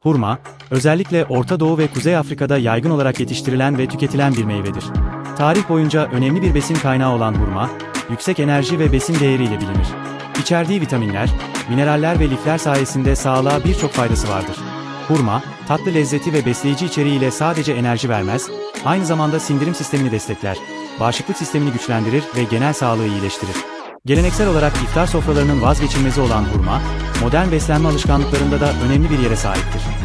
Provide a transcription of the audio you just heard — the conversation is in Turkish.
Hurma, özellikle Orta Doğu ve Kuzey Afrika'da yaygın olarak yetiştirilen ve tüketilen bir meyvedir. Tarih boyunca önemli bir besin kaynağı olan hurma, yüksek enerji ve besin değeriyle bilinir. İçerdiği vitaminler, mineraller ve lifler sayesinde sağlığa birçok faydası vardır. Hurma, tatlı lezzeti ve besleyici içeriğiyle sadece enerji vermez, aynı zamanda sindirim sistemini destekler, bağışıklık sistemini güçlendirir ve genel sağlığı iyileştirir. Geleneksel olarak iftar sofralarının vazgeçilmezi olan hurma, modern beslenme alışkanlıklarında da önemli bir yere sahiptir.